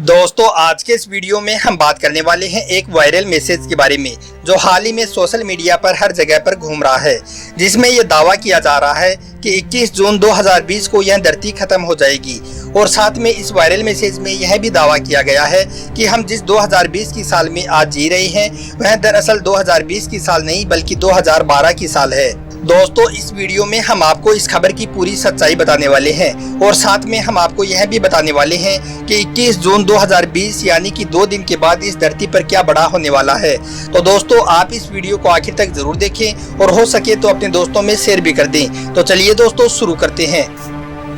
दोस्तों आज के इस वीडियो में हम बात करने वाले हैं एक वायरल मैसेज के बारे में जो हाल ही में सोशल मीडिया पर हर जगह पर घूम रहा है, जिसमें यह दावा किया जा रहा है कि 21 जून 2020 को यह धरती खत्म हो जाएगी। और साथ में इस वायरल मैसेज में यह भी दावा किया गया है कि हम जिस 2020 की साल में आज जी रहे हैं वह दरअसल 2020 की साल नहीं बल्कि 2012 की साल है। दोस्तों इस वीडियो में हम आपको इस खबर की पूरी सच्चाई बताने वाले हैं और साथ में हम आपको यह भी बताने वाले हैं कि 21 जून 2020 यानी कि 2 दिन के बाद इस धरती पर क्या बड़ा होने वाला है। तो दोस्तों आप इस वीडियो को आखिर तक जरूर देखें और हो सके तो अपने दोस्तों में शेयर भी कर दें। तो चलिए दोस्तों शुरू करते हैं।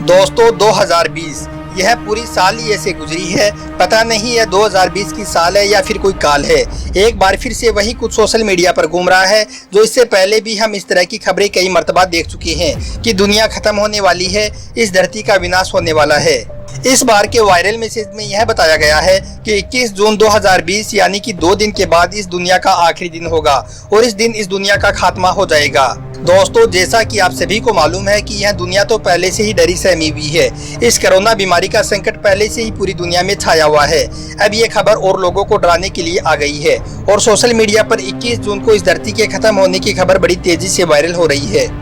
दोस्तों 2020 यह पूरी साल ही ऐसे गुजरी है, पता नहीं यह 2020 की साल है या फिर कोई काल है। एक बार फिर से वही कुछ सोशल मीडिया पर घूम रहा है जो इससे पहले भी हम इस तरह की खबरें कई मर्तबा देख चुके हैं कि दुनिया खत्म होने वाली है, इस धरती का विनाश होने वाला है। इस बार के वायरल मैसेज में यह बताया गया है कि 21 जून 2020 यानी कि 2 दिन के बाद इस दुनिया का आखिरी दिन होगा और इस दिन इस दुनिया का खात्मा हो जाएगा। दोस्तों जैसा कि आप सभी को मालूम है कि यह दुनिया तो पहले से ही डरी सहमी हुई है। इस कोरोना बीमारी का संकट पहले से ही पूरी दुनिया में छाया हुआ है। अब ये खबर और लोगों को डराने के लिए आ गई है और सोशल मीडिया पर 21 जून को इस धरती के खत्म होने की खबर बड़ी तेजी से वायरल हो रही है।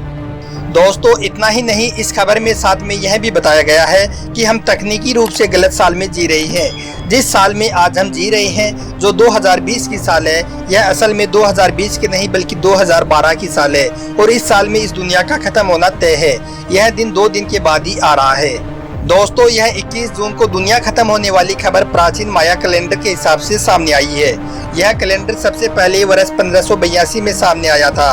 दोस्तों इतना ही नहीं, इस खबर में साथ में यह भी बताया गया है कि हम तकनीकी रूप से गलत साल में जी रहे हैं। जिस साल में आज हम जी रहे हैं जो 2020 की साल है, यह असल में 2020 की नहीं बल्कि 2012 की साल है और इस साल में इस दुनिया का खत्म होना तय है। यह दिन 2 दिन के बाद ही आ रहा है। दोस्तों यह 21 जून को दुनिया खत्म होने वाली खबर प्राचीन माया कैलेंडर के हिसाब से सामने आई है। यह कैलेंडर सबसे पहले वर्ष 1582 में सामने आया था।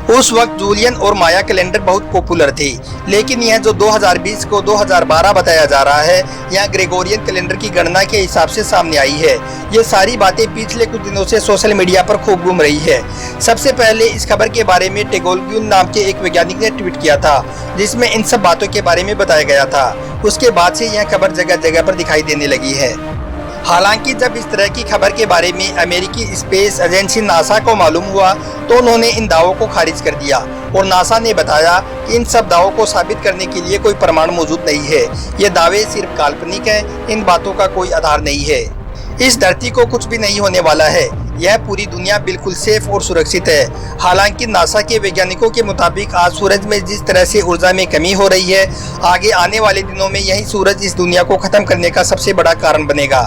उस वक्त जूलियन और माया कैलेंडर बहुत पॉपुलर थे, लेकिन यह जो 2020 को 2012 बताया जा रहा है यह ग्रेगोरियन कैलेंडर की गणना के हिसाब से सामने आई है। ये सारी बातें पिछले कुछ दिनों से सोशल मीडिया पर खूब घूम रही है। सबसे पहले इस खबर के बारे में टेगोलग्यून नाम के एक वैज्ञानिक ने ट्वीट किया था जिसमें इन सब बातों के बारे में बताया गया था। उसके बाद से यह खबर जगह जगह पर दिखाई देने लगी है। हालांकि जब इस तरह की खबर के बारे में अमेरिकी स्पेस एजेंसी नासा को मालूम हुआ तो उन्होंने इन दावों को खारिज कर दिया और नासा ने बताया कि इन सब दावों को साबित करने के लिए कोई प्रमाण मौजूद नहीं है। ये दावे सिर्फ काल्पनिक हैं, इन बातों का कोई आधार नहीं है। इस धरती को कुछ भी नहीं होने वाला है, यह पूरी दुनिया बिल्कुल सेफ और सुरक्षित है। हालांकि नासा के वैज्ञानिकों के मुताबिक आज सूरज में जिस तरह से ऊर्जा में कमी हो रही है, आगे आने वाले दिनों में यही सूरज इस दुनिया को खत्म करने का सबसे बड़ा कारण बनेगा।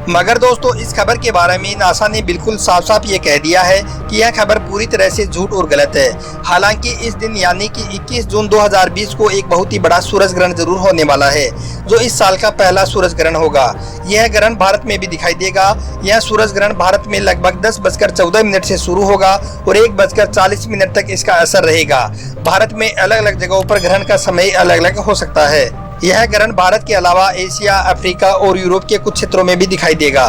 मगर दोस्तों इस खबर के बारे में नासा ने बिल्कुल साफ साफ ये कह दिया है कि यह खबर पूरी तरह से झूठ और गलत है। हालांकि इस दिन यानी कि 21 जून 2020 को एक बहुत ही बड़ा सूरज ग्रहण जरूर होने वाला है जो इस साल का पहला सूरज ग्रहण होगा। यह ग्रहण भारत में भी दिखाई देगा। यह सूरज ग्रहण भारत में लगभग 10:14 से शुरू होगा और 1:40 तक इसका असर रहेगा। भारत में अलग अलग जगहों पर ग्रहण का समय अलग अलग हो सकता है। यह ग्रहण भारत के अलावा एशिया, अफ्रीका और यूरोप के कुछ क्षेत्रों में भी दिखाई देगा।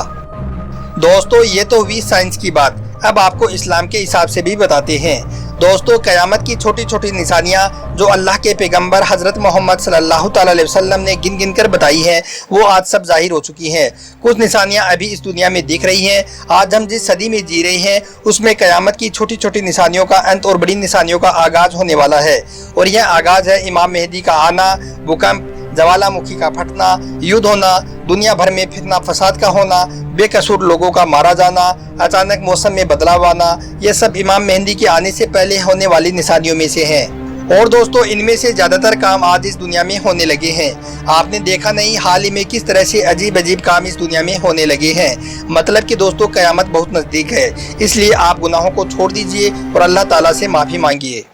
दोस्तों ये तो हुई साइंस की बात, अब आपको इस्लाम के हिसाब से भी बताते हैं। दोस्तों क़यामत की छोटी छोटी निशानियां जो अल्लाह के पैगंबर हज़रत मोहम्मद सल्लल्लाहु अलैहि वसल्लम ने गिन गिन कर बताई हैं वो आज सब जाहिर हो चुकी हैं। कुछ निशानियां अभी इस दुनिया में दिख रही हैं। आज हम जिस सदी में जी रहे हैं उसमें क़यामत की छोटी छोटी निशानियों का अंत और बड़ी निशानियों का आगाज़ होने वाला है। और यह आगाज़ है इमाम मेहदी का आना, भूकंप, ज्वालामुखी का फटना, युद्ध होना, दुनिया भर में फितना फसाद का होना, बेकसूर लोगों का मारा जाना, अचानक मौसम में बदलाव आना, ये सब इमाम मेहदी के आने से पहले होने वाली निशानियों में से हैं। और दोस्तों इनमें से ज़्यादातर काम आज इस दुनिया में होने लगे हैं। आपने देखा नहीं हाल ही में किस तरह से अजीब अजीब काम इस दुनिया में होने लगे हैं। मतलब कि दोस्तों क़यामत बहुत नज़दीक है, इसलिए आप गुनाहों को छोड़ दीजिए और अल्लाह ताला से माफ़ी मांगिए।